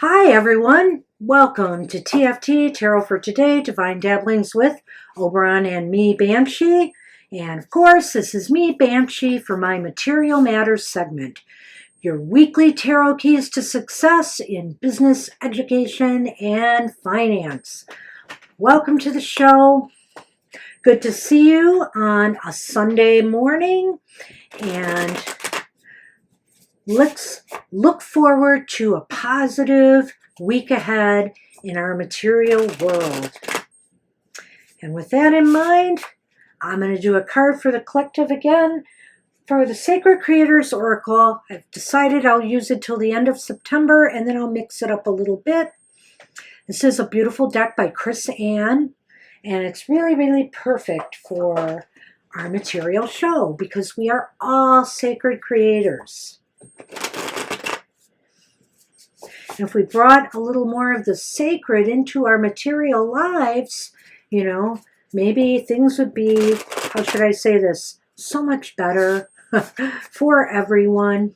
Hi everyone, welcome to TFT, Tarot for Today, Divine Dabblings with Oberon and me, Banshee. And of course, this is me, Banshee, for my Material Matters segment. Your weekly tarot keys to success in business, education, and finance. Welcome to the show. Good to see you on a Sunday morning. And let's look forward to a positive week ahead in our material world. And with that in mind, I'm going to do a card for the collective again. For the Sacred Creators Oracle, I've decided I'll use it till the end of September, and then I'll mix it up a little bit. This is a beautiful deck by Chris Ann, and it's really, really perfect for our material show because we are all sacred creators. And if we brought a little more of the sacred into our material lives, maybe things would be, how should I say this, so much better for everyone.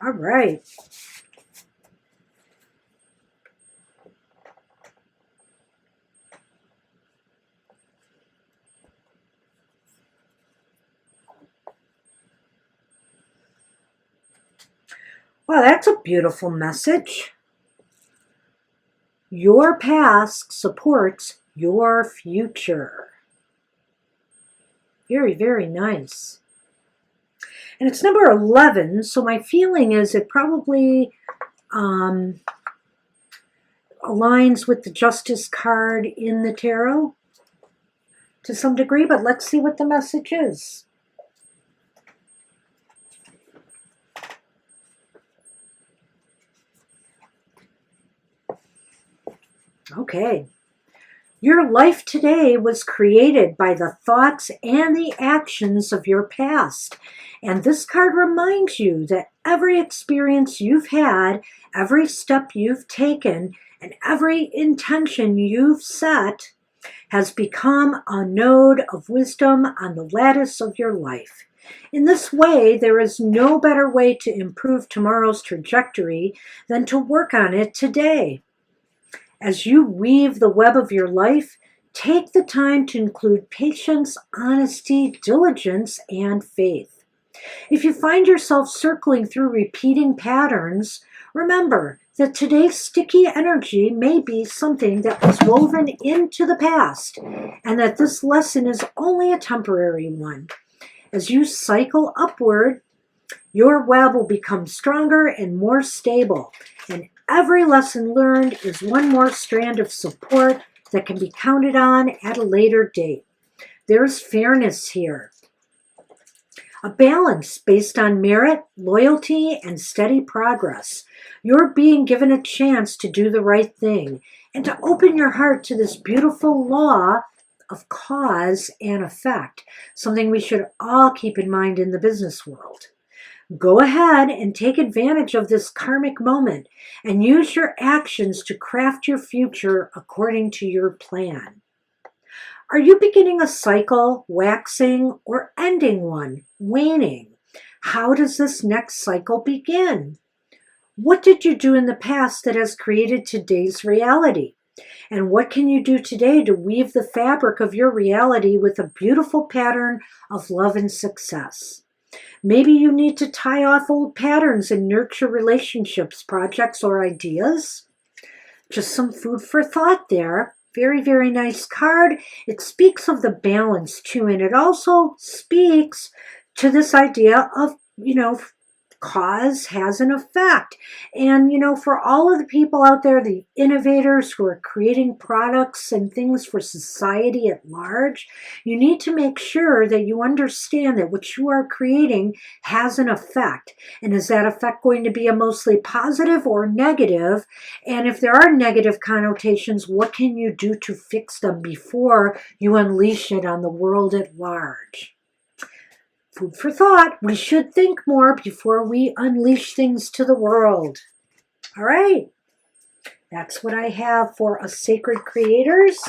All right. Well, that's a beautiful message. Your past supports your future. Very, very nice. And it's number 11, so my feeling is it probably aligns with the Justice card in the tarot to some degree, but let's see what the message is. Okay. Your life today was created by the thoughts and the actions of your past. And this card reminds you that every experience you've had, every step you've taken, and every intention you've set has become a node of wisdom on the lattice of your life. In this way, there is no better way to improve tomorrow's trajectory than to work on it today. As you weave the web of your life, take the time to include patience, honesty, diligence, and faith. If you find yourself circling through repeating patterns, remember that today's sticky energy may be something that was woven into the past, and that this lesson is only a temporary one. As you cycle upward, your web will become stronger and more stable, and every lesson learned is one more strand of support that can be counted on at a later date. There's fairness here. A balance based on merit, loyalty, and steady progress. You're being given a chance to do the right thing and to open your heart to this beautiful law of cause and effect, something we should all keep in mind in the business world. Go ahead and take advantage of this karmic moment and use your actions to craft your future according to your plan. Are you beginning a cycle, waxing, or ending one, waning? How does this next cycle begin? What did you do in the past that has created today's reality? And what can you do today to weave the fabric of your reality with a beautiful pattern of love and success? Maybe you need to tie off old patterns and nurture relationships, projects, or ideas. Just some food for thought there. Very, very nice card. It speaks of the balance too, and it also speaks to this idea of, cause has an effect. And, for all of the people out there, the innovators who are creating products and things for society at large, you need to make sure that you understand that what you are creating has an effect. And is that effect going to be a mostly positive or negative? And if there are negative connotations, what can you do to fix them before you unleash it on the world at large? Food for thought. We should think more before we unleash things to the world. All right. That's what I have for us sacred creators.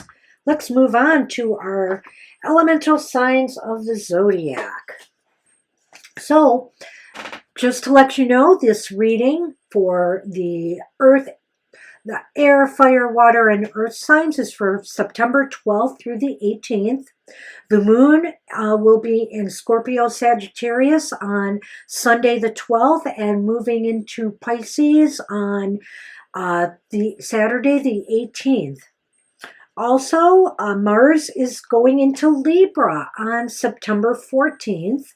Let's move on to our elemental signs of the zodiac. So, Just to let you know, this reading for the air, fire, water, and earth signs is for September 12th through the 18th. The moon will be in Scorpio Sagittarius on Sunday the 12th and moving into Pisces on the Saturday the 18th. Also, Mars is going into Libra on September 14th.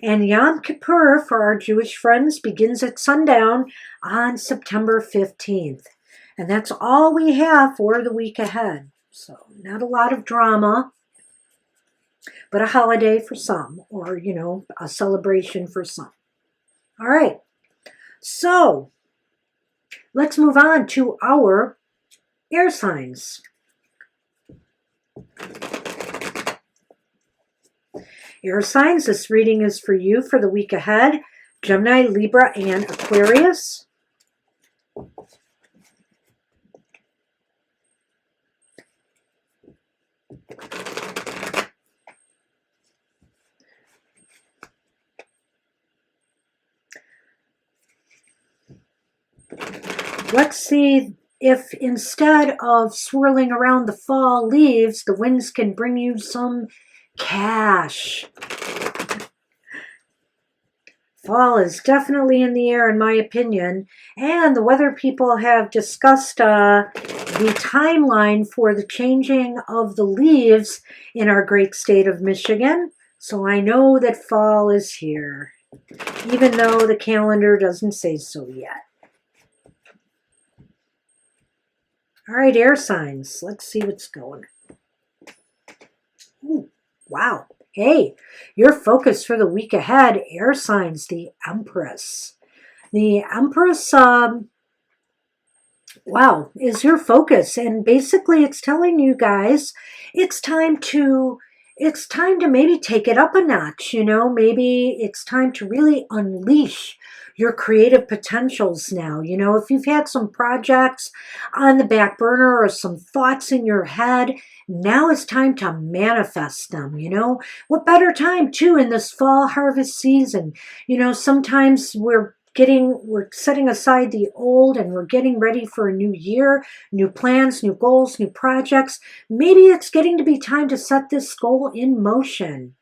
And Yom Kippur for our Jewish friends begins at sundown on September 15th. And that's all we have for the week ahead. So not a lot of drama, but a holiday for some, or, you know, a celebration for some. All right. So let's move on to our air signs. Air signs, this reading is for you for the week ahead. Gemini, Libra, and Aquarius. Let's see if instead of swirling around the fall leaves, the winds can bring you some cash. Fall is definitely in the air, in my opinion, and the weather people have discussed the timeline for the changing of the leaves in our great state of Michigan. So I know that fall is here, even though the calendar doesn't say so yet. All right, air signs. Let's see what's going on. Ooh, wow. Hey, your focus for the week ahead, air signs, the Empress. The Empress, wow, is your focus. And basically it's telling you guys it's time to maybe take it up a notch, you know, maybe it's time to really unleash your creative potentials now. You know, if you've had some projects on the back burner or some thoughts in your head, now it's time to manifest them, you know. What better time too in this fall harvest season? You know, sometimes we're setting aside the old and we're getting ready for a new year, new plans, new goals, new projects. Maybe it's getting to be time to set this goal in motion.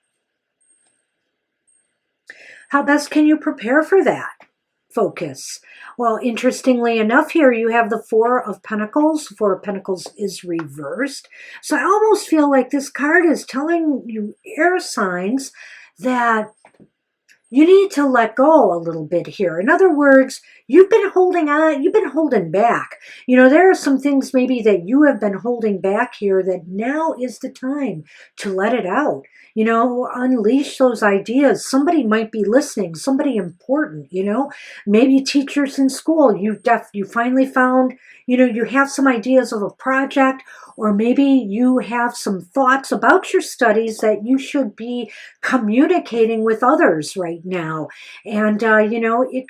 How best can you prepare for that focus? Well, interestingly enough, here you have the Four of Pentacles. Four of Pentacles is reversed. So I almost feel like this card is telling you, air signs, that you need to let go a little bit here. In other words, you've been holding on, you've been holding back. You know, there are some things maybe that you have been holding back here that now is the time to let it out. You know, unleash those ideas. Somebody might be listening, somebody important, you know. Maybe teachers in school, you finally found, you know, you have some ideas of a project, or maybe you have some thoughts about your studies that you should be communicating with others right now. And, you know, it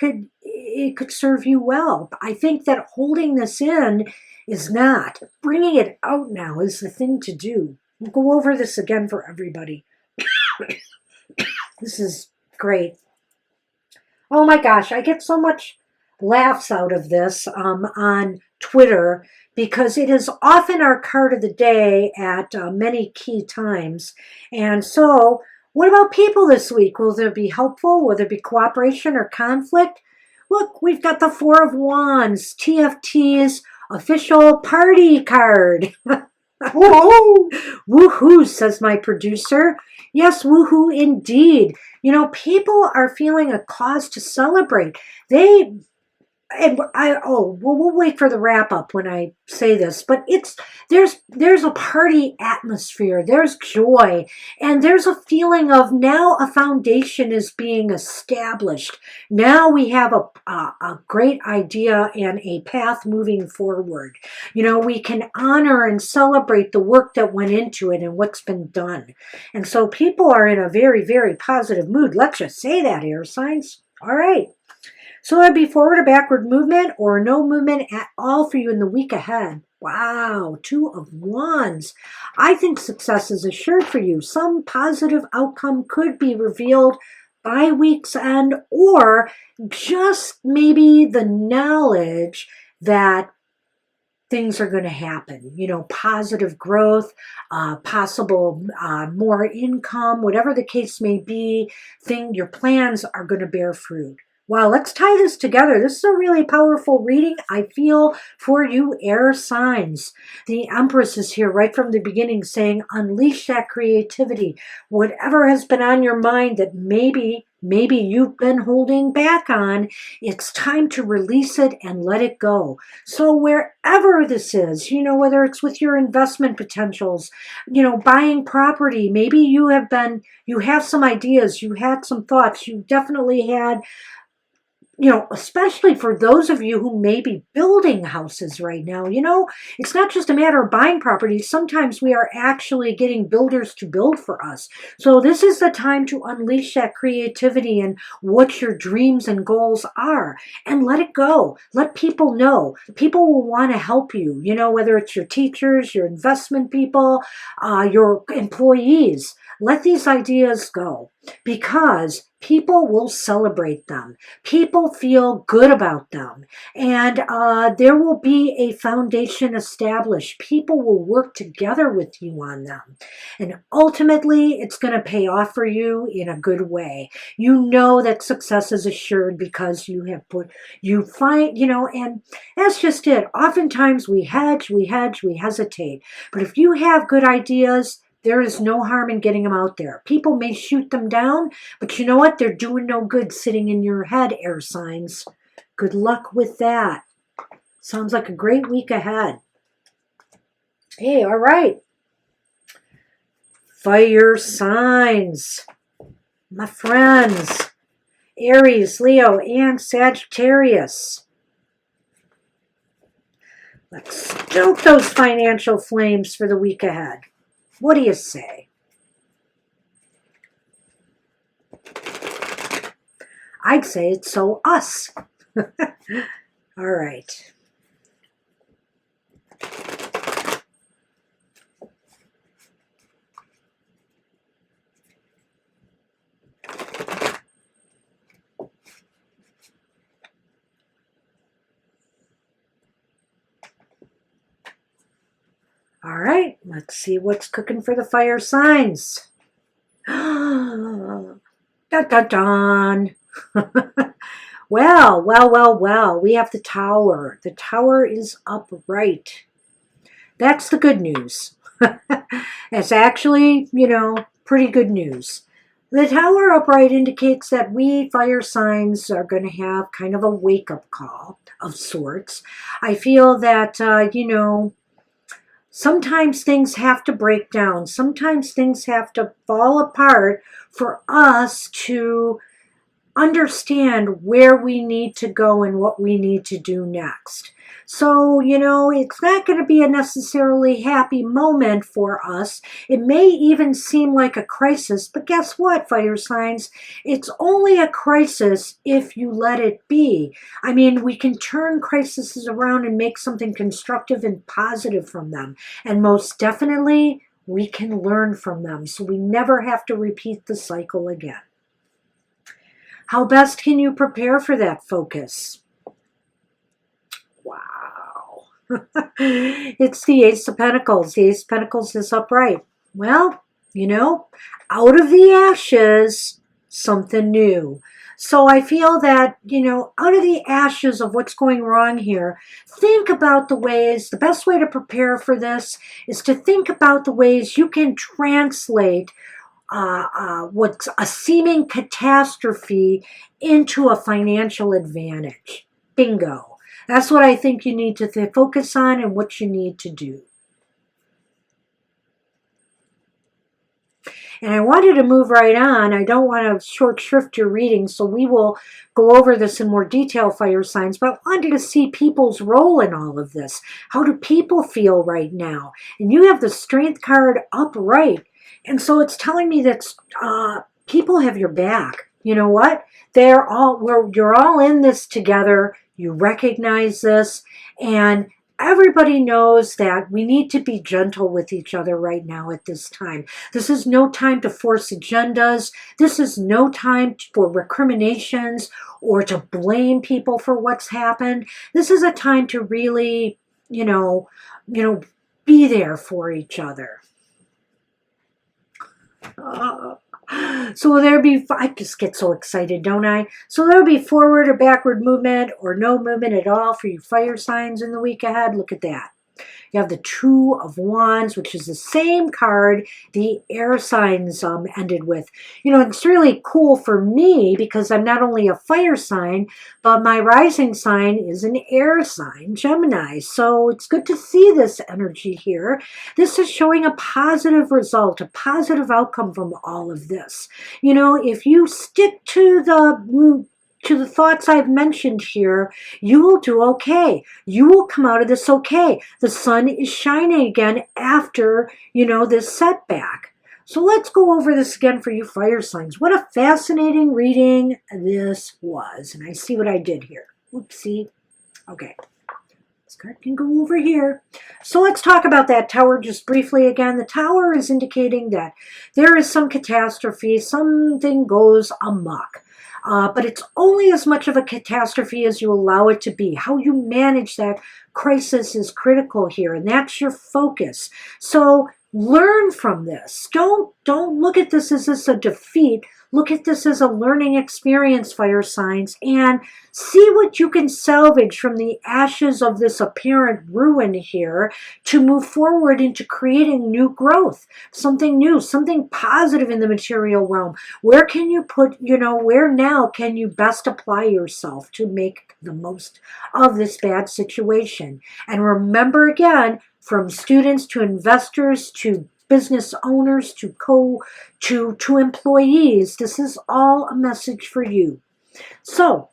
could serve you well. I think that holding this in is not. Bringing it out now is the thing to do. We'll go over this again for everybody. This is great. Oh my gosh, I get so much laughs out of this on Twitter, because it is often our card of the day at many key times. And so, what about people this week? Will there be helpful? Will there be cooperation or conflict? Look, we've got the Four of Wands, TFT's official party card. Woohoo! Woohoo, says my producer. Yes, woohoo indeed. You know, people are feeling a cause to celebrate. We'll wait for the wrap up when I say this, but there's a party atmosphere, there's joy, and there's a feeling of now a foundation is being established. Now we have a great idea and a path moving forward. You know, we can honor and celebrate the work that went into it and what's been done. And so people are in a very, very positive mood. Let's just say that, air signs. All right. So that'd be forward or backward movement or no movement at all for you in the week ahead. Wow, Two of Wands. I think success is assured for you. Some positive outcome could be revealed by week's end, or just maybe the knowledge that things are going to happen, positive growth, possible more income, whatever the case may be, your plans are going to bear fruit. Wow, let's tie this together. This is a really powerful reading, I feel, for you air signs. The Empress is here right from the beginning saying, unleash that creativity. Whatever has been on your mind that maybe you've been holding back on, it's time to release it and let it go. So wherever this is, whether it's with your investment potentials, buying property, maybe you have some ideas, you had some thoughts, you definitely had, especially for those of you who may be building houses right now, it's not just a matter of buying property. Sometimes we are actually getting builders to build for us. So this is the time to unleash that creativity and what your dreams and goals are, and let it go. Let people know. People will want to help you, whether it's your teachers, your investment people, your employees. Let these ideas go, because people will celebrate them. People feel good about them. And there will be a foundation established. People will work together with you on them. And ultimately, it's going to pay off for you in a good way. You know that success is assured because you find, and that's just it. Oftentimes we hedge, we hesitate. But if you have good ideas, there is no harm in getting them out there. People may shoot them down, but you know what? They're doing no good sitting in your head, air signs. Good luck with that. Sounds like a great week ahead. Hey, all right. Fire signs. My friends. Aries, Leo, and Sagittarius. Let's stoke those financial flames for the week ahead. What do you say? I'd say it's so us. All right. All right, let's see what's cooking for the fire signs. Dun, dun, dun. Well. We have the Tower. The Tower is upright. That's the good news. It's actually, pretty good news. The Tower upright indicates that we fire signs are going to have kind of a wake-up call of sorts. I feel that, sometimes things have to break down. Sometimes things have to fall apart for us to understand where we need to go and what we need to do next. So, it's not going to be a necessarily happy moment for us. It may even seem like a crisis, but guess what, fire signs? It's only a crisis if you let it be. I mean, we can turn crises around and make something constructive and positive from them. And most definitely, we can learn from them, so we never have to repeat the cycle again. How best can you prepare for that focus? Wow. It's the Ace of Pentacles. The Ace of Pentacles is upright. Well, out of the ashes, something new. So I feel that, out of the ashes of what's going wrong here, think about the best way to prepare for this is to think about the ways you can translate what's a seeming catastrophe into a financial advantage. Bingo. That's what I think you need to focus on and what you need to do. And I wanted to move right on. I don't want to short shrift your reading, so we will go over this in more detail, fire signs, but I wanted to see people's role in all of this. How do people feel right now? And you have the Strength card upright. And so it's telling me that people have your back. You know what? You're all in this together. You recognize this, and everybody knows that we need to be gentle with each other right now at this time. This is no time to force agendas. This is no time for recriminations or to blame people for what's happened. This is a time to really, be there for each other. So will there be, I just get so excited, don't I? So there'll be forward or backward movement or no movement at all for you fire signs in the week ahead. Look at that. You have the Two of Wands, which is the same card the air signs ended with. It's really cool for me because I'm not only a fire sign, but my rising sign is an air sign, Gemini. So it's good to see this energy here. This is showing a positive result, a positive outcome from all of this. If you stick to the thoughts I've mentioned here, you will do okay. You will come out of this okay. The sun is shining again after, this setback. So let's go over this again for you fire signs. What a fascinating reading this was. And I see what I did here. Oopsie. Okay. This card can go over here. So let's talk about that tower just briefly again. The tower is indicating that there is some catastrophe. Something goes amok. But it's only as much of a catastrophe as you allow it to be. How you manage that crisis is critical here, and that's your focus. So learn from this. Don't look at this as a defeat. Look at this as a learning experience, fire signs, and see what you can salvage from the ashes of this apparent ruin here to move forward into creating new growth, something new, something positive in the material realm. Where can you put, where now can you best apply yourself to make the most of this bad situation? And remember again, from students to investors to business owners to employees, this is all a message for you. So,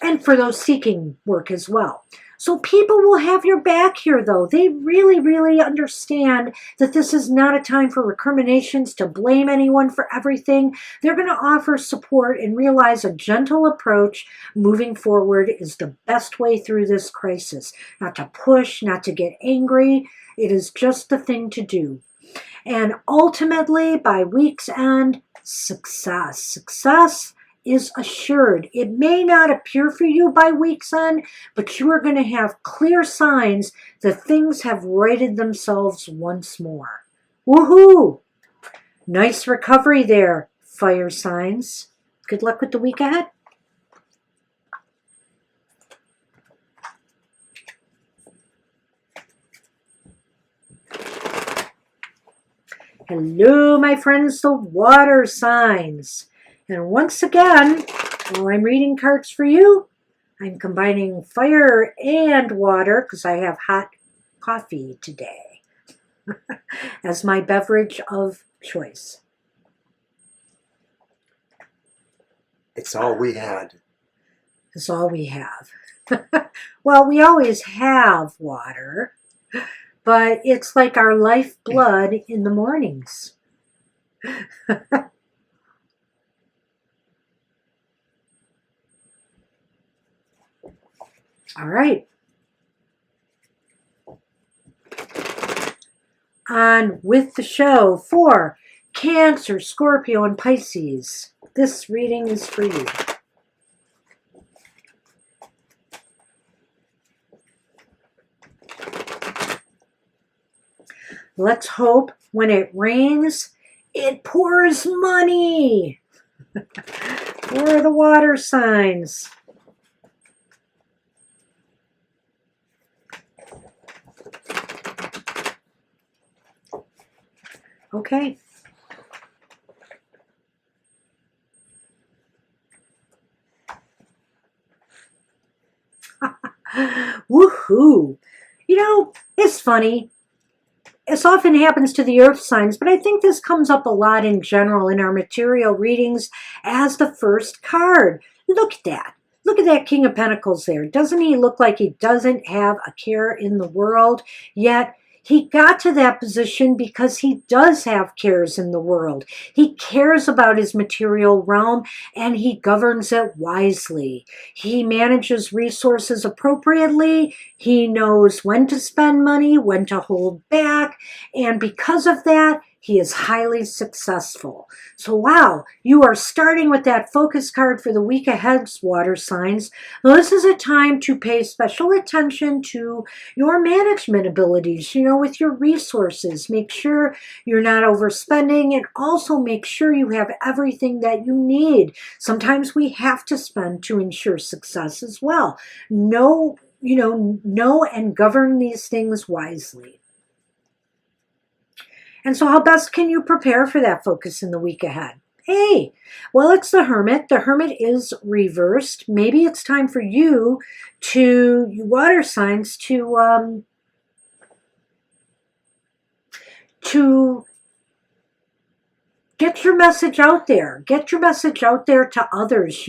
and for those seeking work as well. So people will have your back here, though. They really, really understand that this is not a time for recriminations, to blame anyone for everything. They're going to offer support and realize a gentle approach moving forward is the best way through this crisis. Not to push, not to get angry. It is just the thing to do. And ultimately, by week's end, success. Success is assured. It may not appear for you by week's end, but you are going to have clear signs that things have righted themselves once more. Woohoo! Nice recovery there, fire signs. Good luck with the week ahead. Hello, my friends, the water signs. And once again, while I'm reading cards for you, I'm combining fire and water because I have hot coffee today as my beverage of choice. It's all we had. It's all we have. Well, we always have water, but it's like our lifeblood in the mornings. All right. On with the show for Cancer, Scorpio, and Pisces. This reading is for you. Let's hope when it rains, it pours money. For the water signs. Okay. Woohoo! It's funny. This often happens to the earth signs, but I think this comes up a lot in general in our material readings as the first card. Look at that. Look at that King of Pentacles there. Doesn't he look like he doesn't have a care in the world? Yet He got to that position because he does have cares in the world. He cares about his material realm and he governs it wisely. He manages resources appropriately. He knows when to spend money, when to hold back. And because of that, he is highly successful. So wow, you are starting with that focus card for the week ahead, water signs. Now, this is a time to pay special attention to your management abilities, with your resources. Make sure you're not overspending and also make sure you have everything that you need. Sometimes we have to spend to ensure success as well. Know and govern these things wisely. And so how best can you prepare for that focus in the week ahead? Hey, well, it's the Hermit. The Hermit is reversed. Maybe it's time for you water signs, to get your message out there. Get your message out there to others,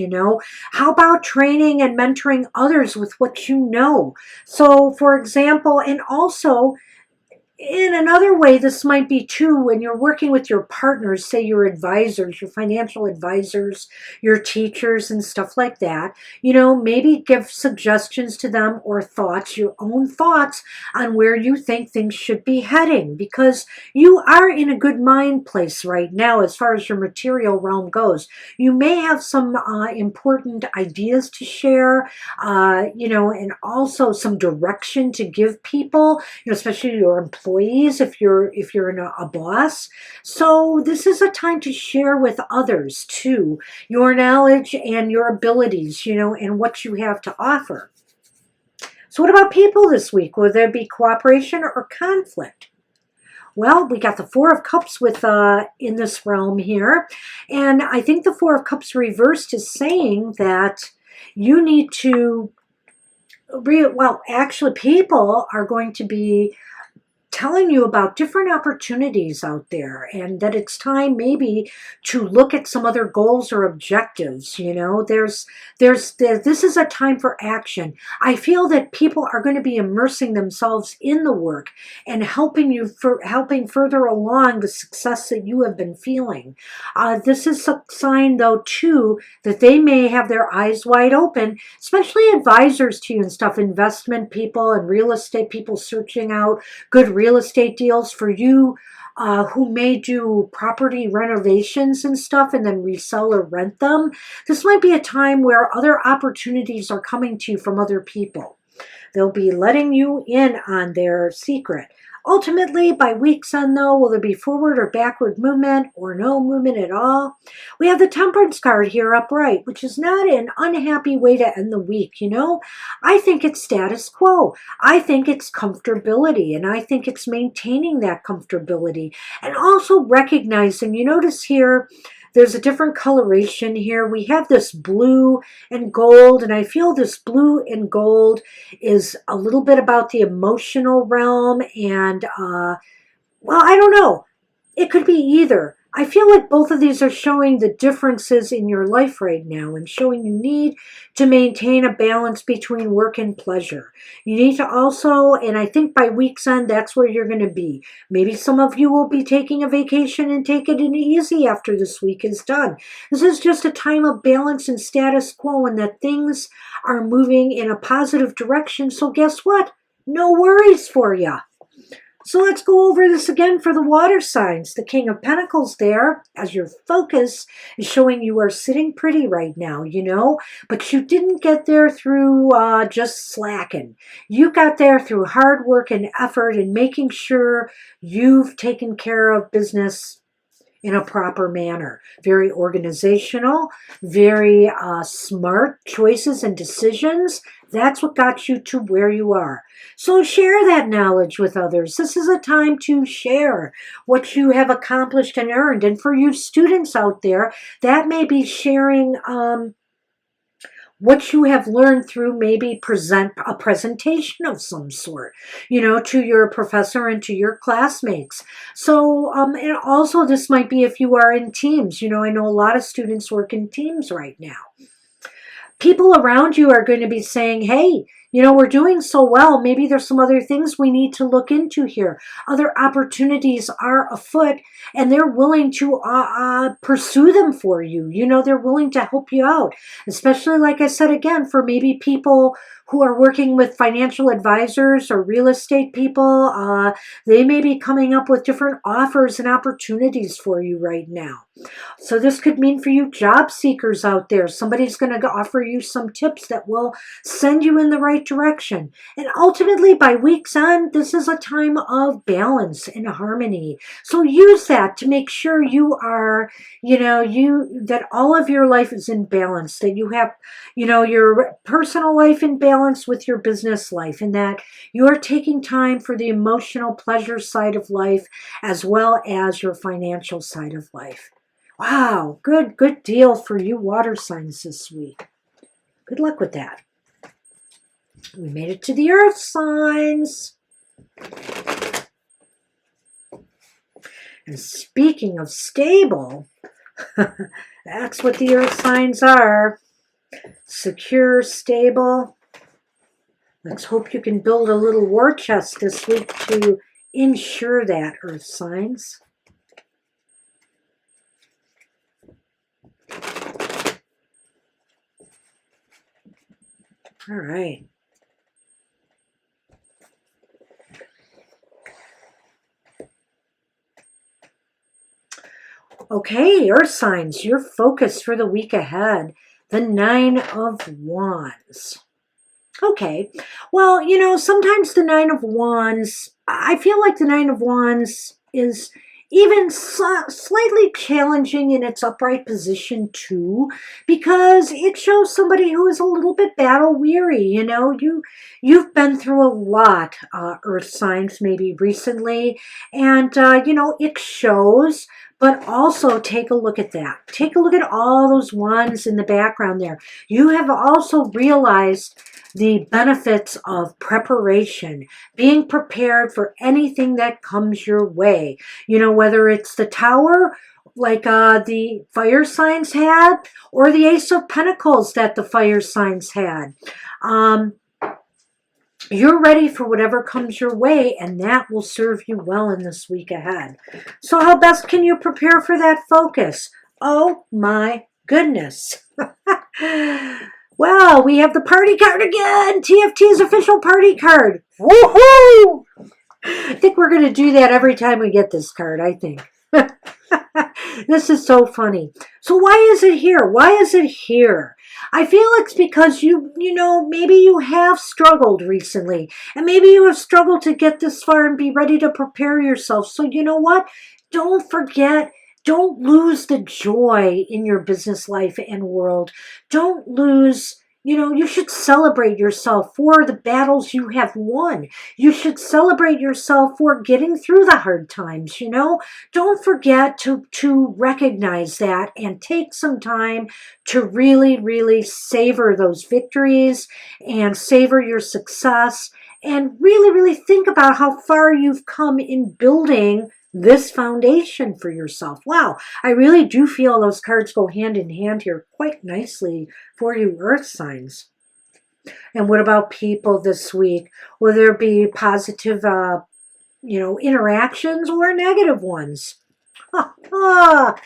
How about training and mentoring others with what you know? So, for example, and also, in another way, this might be too when you're working with your partners, say your advisors, your financial advisors, your teachers and stuff like that. Maybe give suggestions to them or thoughts, your own thoughts on where you think things should be heading, because you are in a good mind place right now as far as your material realm goes. You may have some important ideas to share, and also some direction to give people, especially your employees if you're a boss. So this is a time to share with others too your knowledge and your abilities, and what you have to offer. So what about people this week? Will there be cooperation or conflict? Well, we got the Four of Cups in this realm here. And I think the Four of Cups reversed is saying that you need to actually people are going to be telling you about different opportunities out there, and that it's time maybe to look at some other goals or objectives. This is a time for action. I feel that people are going to be immersing themselves in the work and helping further along the success that you have been feeling. This is a sign, though, too, that they may have their eyes wide open, especially advisors to you and stuff, investment people and real estate people searching out good real estate deals for you who may do property renovations and stuff and then resell or rent them. This might be a time where other opportunities are coming to you from other people. They'll be letting you in on their secret. Ultimately, by week's end, though, will there be forward or backward movement or no movement at all? We have the Temperance card here upright, which is not an unhappy way to end the week, I think it's status quo. I think it's comfortability, and I think it's maintaining that comfortability. And also recognizing, you notice here, there's a different coloration here. We have this blue and gold, and I feel this blue and gold is a little bit about the emotional realm, and, I don't know. It could be either. I feel like both of these are showing the differences in your life right now and showing you need to maintain a balance between work and pleasure. You need to also, and I think by week's end, that's where you're going to be. Maybe some of you will be taking a vacation and take it easy after this week is done. This is just a time of balance and status quo, and that things are moving in a positive direction. So guess what? No worries for you. So let's go over this again for the water signs. The King of Pentacles there, as your focus is showing you are sitting pretty right now, but you didn't get there through just slacking. You got there through hard work and effort and making sure you've taken care of business in a proper manner. Very organizational, very smart choices and decisions. That's what got you to where you are. So share that knowledge with others. This is a time to share what you have accomplished and earned. And for you students out there, that may be sharing what you have learned through maybe a presentation of some sort, to your professor and to your classmates. So, and also this might be if you are in teams. I know a lot of students work in teams right now. people around you are going to be saying, hey, you know, we're doing so well. Maybe there's some other things we need to look into here. Other opportunities are afoot, and they're willing to pursue them for you. You know, they're willing to help you out, especially, like I said, again, for maybe people who are working with financial advisors or real estate people. They may be coming up with different offers and opportunities for you right now. So this could mean for you job seekers out there, somebody's going to offer you some tips that will send you in the right direction. And ultimately, by week's end, this is a time of balance and harmony. So use that to make sure you are, you know, that all of your life is in balance, that you have, you know, your personal life in balance with your business life, and that you're taking time for the emotional pleasure side of life as well as your financial side of life. Wow, good deal for you water signs this week. Good luck with that. We made it to the earth signs. And speaking of stable, that's what the earth signs are. Secure, stable. Let's hope you can build a little war chest this week to ensure that, earth signs. All right. Okay, earth signs, your focus for the week ahead, the 9 of Wands. Okay, well, you know, sometimes the 9 of Wands, I feel like the 9 of Wands is even slightly challenging in its upright position too, because it shows somebody who is a little bit battle weary. You know, you've been through a lot, earth signs, maybe recently, and you know, it shows. But also take a look at that. Take a look at all those wands in the background there. You have also realized the benefits of preparation, being prepared for anything that comes your way. You know, whether it's the Tower, like the fire signs had, or the Ace of Pentacles that the fire signs had. You're ready for whatever comes your way, and that will serve you well in this week ahead. So how best can you prepare for that focus? Oh my goodness. Well, we have the party card again. TFT's official party card. Woohoo! I think we're going to do that every time we get this card, I think. This is so funny. So why is it here? Why is it here? I feel it's because you know, maybe you have struggled recently, and maybe you have struggled to get this far and be ready to prepare yourself. So you know what? Don't forget, don't lose the joy in your business life and world. Don't lose, you know, you should celebrate yourself for the battles you have won. You should celebrate yourself for getting through the hard times, you know. Don't forget to recognize that and take some time to really, really savor those victories and savor your success and really, really think about how far you've come in building this foundation for yourself. Wow, I really do feel those cards go hand in hand here quite nicely for you earth signs. And what about people this week? Will there be positive, you know, interactions or negative ones? Wow,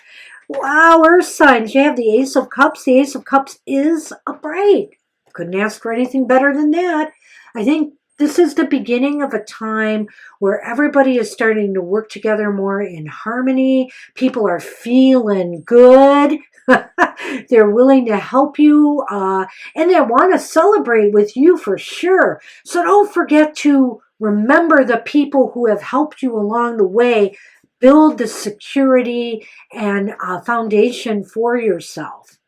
earth signs, you have the Ace of Cups. The Ace of Cups is upright. Couldn't ask for anything better than that. I think this is the beginning of a time where everybody is starting to work together more in harmony. People are feeling good. They're willing to help you, and they want to celebrate with you for sure. So don't forget to remember the people who have helped you along the way. Build the security and foundation for yourself.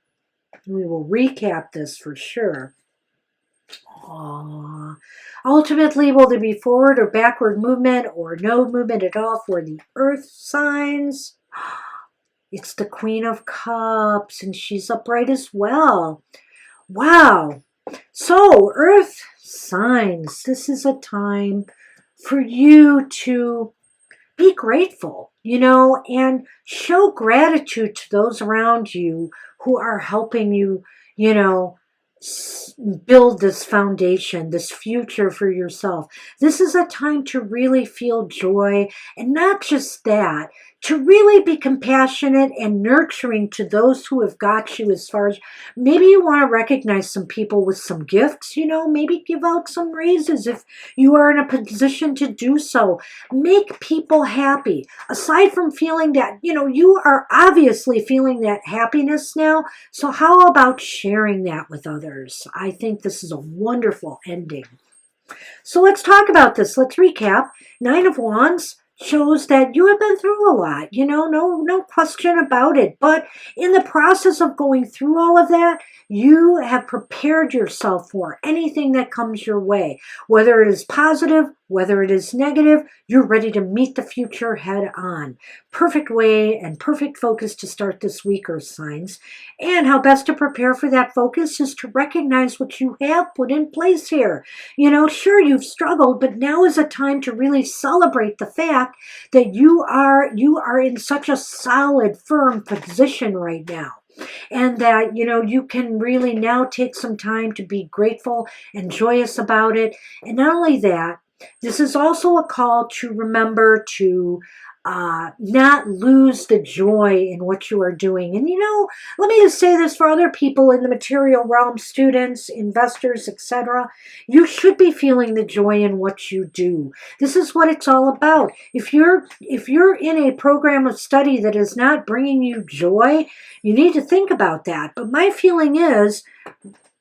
We will recap this for sure. Ultimately, will there be forward or backward movement or no movement at all for the earth signs? It's the Queen of Cups, and she's upright as well. Wow. So, earth signs, this is a time for you to be grateful, you know, and show gratitude to those around you who are helping you, you know, build this foundation, this future for yourself. This is a time to really feel joy, and not just that, to really be compassionate and nurturing to those who have got you. As far as maybe you want to recognize some people with some gifts, maybe give out some raises if you are in a position to do so. Make people happy. Aside from feeling that, you are obviously feeling that happiness now, so how about sharing that with others? I think this is a wonderful ending. So let's talk about this. Let's recap. Nine of Wands shows that you have been through a lot, no question about it. But in the process of going through all of that, you have prepared yourself for anything that comes your way. Whether it is positive, whether it is negative, you're ready to meet the future head on. Perfect way and perfect focus to start this week, Earth signs. And how best to prepare for that focus is to recognize what you have put in place here. Sure, you've struggled, but now is a time to really celebrate the fact that you are in such a solid, firm position right now. And that, you can really now take some time to be grateful and joyous about it. And not only that, this is also a call to remember to not lose the joy in what you are doing. And let me just say this for other people in the material realm, students, investors, etc. You should be feeling the joy in what you do. This is what it's all about. If you're in a program of study that is not bringing you joy, you need to think about that. But my feeling is,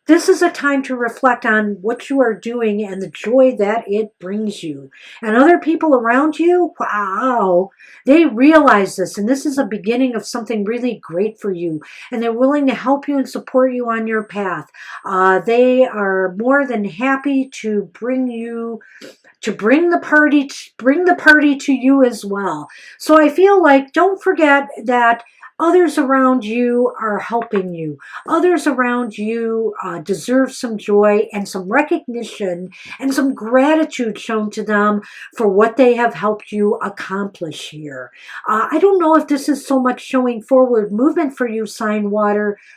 this is a time to reflect on what you are doing and the joy that it brings you. And other people around you, wow, they realize this. And this is a beginning of something really great for you. And they're willing to help you and support you on your path. They are more than happy to bring the party to you as well. So I feel like, don't forget that others around you are helping you. Others around you deserve some joy and some recognition and some gratitude shown to them for what they have helped you accomplish here. I don't know if this is so much showing forward movement for you,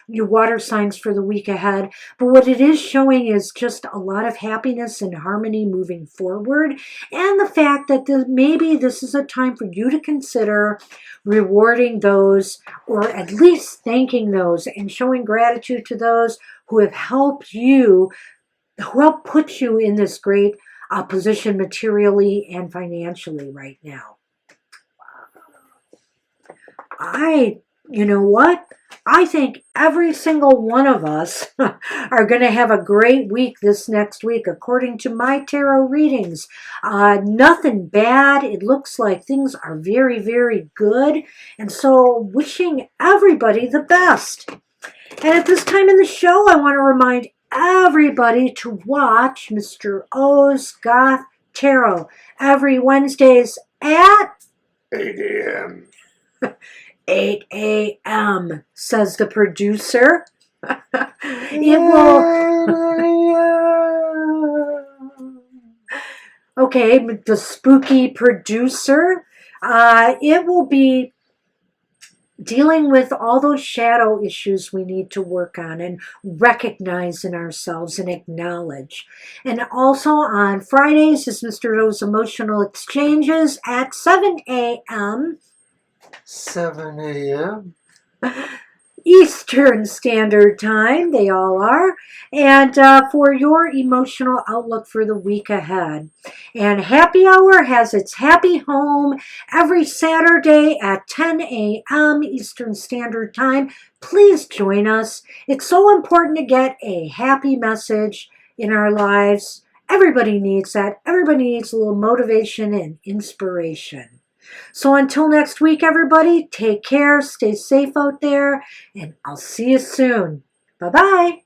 your water signs for the week ahead, but what it is showing is just a lot of happiness and harmony moving forward, and the fact that maybe this is a time for you to consider rewarding those, or at least thanking those and showing gratitude to those who have helped put you in this great position materially and financially right now. You know what? I think every single one of us are going to have a great week this next week, according to my tarot readings. Nothing bad. It looks like things are very, very good. And so wishing everybody the best. And at this time in the show, I want to remind everybody to watch Mr. O's Goth Tarot every Wednesdays at 8 a.m. 8 a.m., says the producer. It will... Okay, the spooky producer. It will be dealing with all those shadow issues we need to work on and recognize in ourselves and acknowledge. And also on Fridays is Mr. O's Emotional Exchanges at 7 a.m. 7 a.m. Eastern Standard Time, they all are, and for your emotional outlook for the week ahead. And Happy Hour has its happy home every Saturday at 10 a.m. Eastern Standard Time. Please join us. It's so important to get a happy message in our lives. Everybody needs that. Everybody needs a little motivation and inspiration. So until next week, everybody, take care, stay safe out there, and I'll see you soon. Bye-bye.